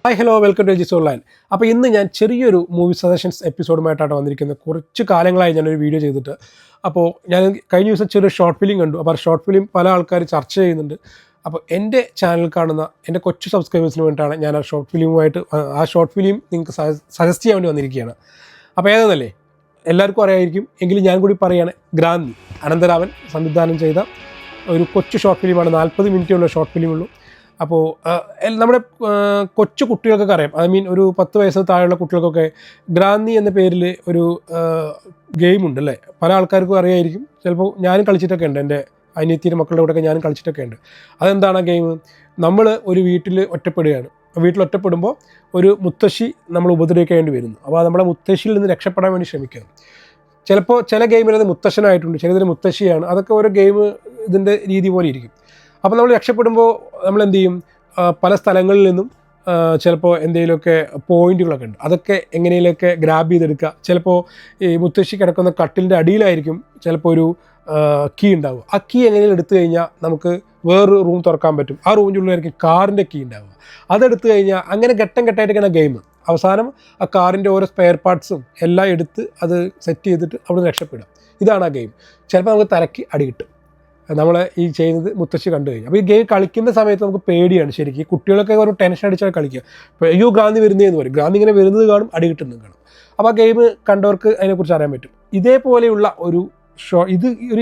Hi hello welcome to this online. അപ്പോൾ ഇന്ന് ഞാൻ ചെറിയൊരു മൂവി സജഷൻസ് എപ്പിസോഡുമായിട്ടാണ് വന്നിരിക്കുന്നത്. കുറച്ച് കാലങ്ങളായി ഞാനൊരു വീഡിയോ ചെയ്തിട്ട്. അപ്പോൾ ഞാൻ കഴിഞ്ഞ ദിവസം ചെറിയ ഷോർട്ട് ഫിലിം കണ്ടു. അപ്പോൾ ആ ഷോർട്ട് ഫിലിം പല ആൾക്കാർ ചർച്ച ചെയ്യുന്നുണ്ട്. അപ്പോൾ എൻ്റെ ചാനൽ കാണുന്ന എൻ്റെ കൊച്ചു സബ്സ്ക്രൈബേഴ്സിന് വേണ്ടിയിട്ടാണ് ഞാൻ ആ ഷോർട്ട് ഫിലിം നിങ്ങൾക്ക് സജസ്റ്റ് ചെയ്യാൻ വേണ്ടി വന്നിരിക്കുകയാണ്. അപ്പോൾ ഏതെന്നല്ലേ എല്ലാവർക്കും അറിയായിരിക്കും, എങ്കിലും ഞാൻ കൂടി പറയുകയാണ്. ഗ്രാന്തി അനന്തരാമൻ സംവിധാനം ചെയ്ത ഒരു കൊച്ചു ഷോർട്ട് ഫിലിമാണ്. 40 മിനിറ്റുള്ള ഷോർട്ട് ഫിലിമുള്ളൂ. അപ്പോൾ നമ്മുടെ കൊച്ചു കുട്ടികൾക്കൊക്കെ അറിയാം, ഒരു 10 വയസ്സിന് താഴെയുള്ള കുട്ടികൾക്കൊക്കെ ഗ്രാന്തി എന്ന പേരിൽ ഒരു ഗെയിമുണ്ട് അല്ലേ. പല ആൾക്കാർക്കും അറിയായിരിക്കും. ചിലപ്പോൾ ഞാനും കളിച്ചിട്ടൊക്കെ ഉണ്ട്, എൻ്റെ അനിയത്തിയുടെ മക്കളുടെ കൂടെയൊക്കെ ഞാനും കളിച്ചിട്ടൊക്കെ ഉണ്ട്. അതെന്താണ് ആ ഗെയിം? നമ്മൾ ഒരു വീട്ടിൽ ഒറ്റപ്പെടുകയാണ്. ഒറ്റപ്പെടുമ്പോൾ ഒരു മുത്തശ്ശി നമ്മൾ ഉപദ്രവിക്കേണ്ടി വരുന്നു. അപ്പോൾ നമ്മളെ മുത്തശ്ശിയിൽ നിന്ന് രക്ഷപ്പെടാൻ വേണ്ടി ശ്രമിക്കുകയാണ്. ചിലപ്പോൾ ചില ഗെയിമിൽ മുത്തശ്ശനായിട്ടുണ്ട്, ചിലതിൽ മുത്തശ്ശിയാണ്. അതൊക്കെ ഓരോ ഗെയിം ഇതിൻ്റെ രീതി പോലെ ഇരിക്കും. അപ്പോൾ നമ്മൾ രക്ഷപ്പെടുമ്പോൾ നമ്മൾ എന്ത് ചെയ്യും? പല സ്ഥലങ്ങളിൽ നിന്നും ചിലപ്പോൾ എന്തെങ്കിലുമൊക്കെ പോയിന്റുകളൊക്കെ ഉണ്ട്, അതൊക്കെ എങ്ങനെയൊക്കെ ഗ്രാബ് ചെയ്തെടുക്കുക. ചിലപ്പോൾ ഈ മുത്തശ്ശി കിടക്കുന്ന കട്ടിലിൻ്റെ അടിയിലായിരിക്കും ചിലപ്പോൾ ഒരു കീ ഉണ്ടാവുക. ആ കീ എങ്ങനെയും എടുത്തു കഴിഞ്ഞാൽ നമുക്ക് വേറൊരു റൂം തുറക്കാൻ പറ്റും. ആ റൂമിൻ്റെ ഉള്ളിലായിരിക്കും കാറിൻ്റെ കീ ഉണ്ടാവുക. അതെടുത്തു കഴിഞ്ഞാൽ അങ്ങനെ ഘട്ടം ഘട്ടമായിട്ടൊക്കെയാണ് ഗെയിം. അവസാനം ആ കാറിൻ്റെ ഓരോ സ്പെയർ പാർട്സും എല്ലാം എടുത്ത് അത് സെറ്റ് ചെയ്തിട്ട് അവിടെ നിന്ന് രക്ഷപ്പെടുക. ഇതാണ് ആ ഗെയിം. ചിലപ്പോൾ നമുക്ക് തലയ്ക്ക് അടി കിട്ടും നമ്മൾ ഈ ചെയ്യുന്നത് മുത്തശ്ശി കണ്ടു കഴിഞ്ഞു. അപ്പോൾ ഈ ഗെയിം കളിക്കുന്ന സമയത്ത് നമുക്ക് പേടിയാണ് ശരിക്കും. ഈ കുട്ടികളൊക്കെ ഒരു ടെൻഷൻ അടിച്ചാൽ കളിക്കുക. ഇപ്പോൾ അയ്യോ ഗ്രാന്തി വരുന്നതെന്ന് പറയും. ഗ്രാന്തി ഇങ്ങനെ വരുന്നത് കാണും, അടി കിട്ടുന്നത് കാണും. അപ്പോൾ ആ ഗെയിം കണ്ടവർക്ക് അതിനെക്കുറിച്ച് അറിയാൻ പറ്റും. ഇതേപോലെയുള്ള ഒരു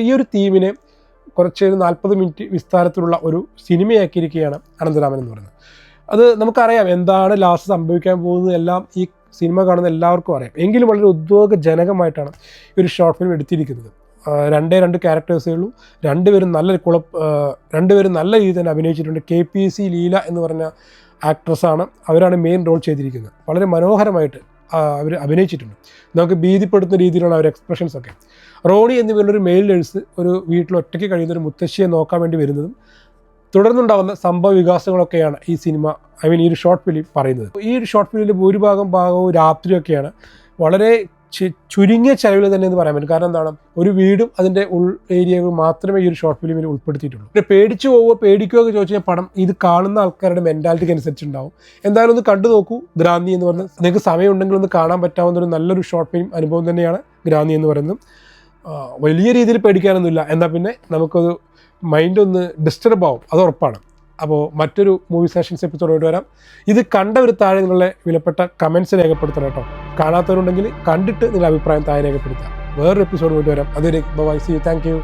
ഈ ഒരു തീമിനെ കുറച്ച് 40 മിനിറ്റ് വിസ്താരത്തിലുള്ള ഒരു സിനിമയാക്കിയിരിക്കുകയാണ് അനന്തരാമൻ എന്ന് പറയുന്നത്. അത് നമുക്കറിയാം എന്താണ് ലാസ്റ്റ് സംഭവിക്കാൻ പോകുന്നത്, എല്ലാം ഈ സിനിമ കാണുന്ന എല്ലാവർക്കും അറിയാം. എങ്കിലും വളരെ ഉദ്യോഗജനകമായിട്ടാണ് ഈ ഒരു ഷോർട്ട് ഫിലിം എടുത്തിരിക്കുന്നത്. 2 ക്യാരക്ടേഴ്സേ ഉള്ളൂ. രണ്ടുപേരും നല്ല രീതിയിൽ തന്നെ അഭിനയിച്ചിട്ടുണ്ട്. KPC ലീല എന്ന് പറഞ്ഞ ആക്ട്രസ്സാണ്, അവരാണ് മെയിൻ റോൾ ചെയ്തിരിക്കുന്നത്. വളരെ മനോഹരമായിട്ട് അവർ അഭിനയിച്ചിട്ടുണ്ട്. നമുക്ക് ഭീതിപ്പെടുത്തുന്ന രീതിയിലുള്ള അവർ എക്സ്പ്രഷൻസ് ഒക്കെ. റോണി എന്നിവരുള്ളൊരു മെയിൽ നഴ്സ് ഒരു വീട്ടിൽ ഒറ്റയ്ക്ക് കഴിയുന്ന ഒരു മുത്തശ്ശിയെ നോക്കാൻ വേണ്ടി വരുന്നതും തുടർന്നുണ്ടാകുന്ന സംഭവ വികാസങ്ങളൊക്കെയാണ് ഈ സിനിമ ഈ ഒരു ഷോർട്ട് ഫിലിം പറയുന്നത്. ഈ ഒരു ഷോർട്ട് ഫിലിമിൻ്റെ ഭൂരിഭാഗവും രാത്രിയൊക്കെയാണ്. വളരെ ചുരുങ്ങിയ ചെലവിൽ തന്നെ എന്ന് പറയാൻ പറ്റും. കാരണം എന്താണ്, ഒരു വീടും അതിൻ്റെ ഏരിയകൾ മാത്രമേ ഈ ഒരു ഷോർട്ട് ഫിലിമിൽ ഉൾപ്പെടുത്തിയിട്ടുള്ളൂ. പിന്നെ പേടിക്കുകയോ ഒക്കെ ചോദിച്ചു കഴിഞ്ഞാൽ പടം ഇത് കാണുന്ന ആൾക്കാരുടെ മെൻറ്റാലിറ്റിക്ക് അനുസരിച്ചുണ്ടാവും. എന്തായാലും ഒന്ന് കണ്ടു നോക്കൂ. ഗ്രാന്തി എന്ന് പറഞ്ഞാൽ നിങ്ങൾക്ക് സമയമുണ്ടെങ്കിൽ ഒന്ന് കാണാൻ പറ്റാവുന്ന ഒരു നല്ലൊരു ഷോർട്ട് ഫിലിം അനുഭവം തന്നെയാണ് ഗ്രാന്തി എന്ന് പറയുന്നത്. വലിയ രീതിയിൽ പേടിക്കാനൊന്നുമില്ല, എന്നാൽ പിന്നെ നമുക്കത് മൈൻഡ് ഒന്ന് ഡിസ്റ്റർബ് ആവും, അത് ഉറപ്പാണ്. അപ്പോൾ മറ്റൊരു മൂവി സെഷൻസ് എപ്പിസോഡോട്ട് വരാം. ഇത് കണ്ടവർ താഴെ നിങ്ങളുടെ വിലപ്പെട്ട കമൻറ്റ്സ് രേഖപ്പെടുത്തണം കേട്ടോ. കാണാത്തവരുണ്ടെങ്കിൽ കണ്ടിട്ട് നിങ്ങളുടെ അഭിപ്രായം താഴെ രേഖപ്പെടുത്തുക. വേറൊരു എപ്പിസോഡ് പോയിട്ട് വരാം. അതൊരു bye, see you, thank U.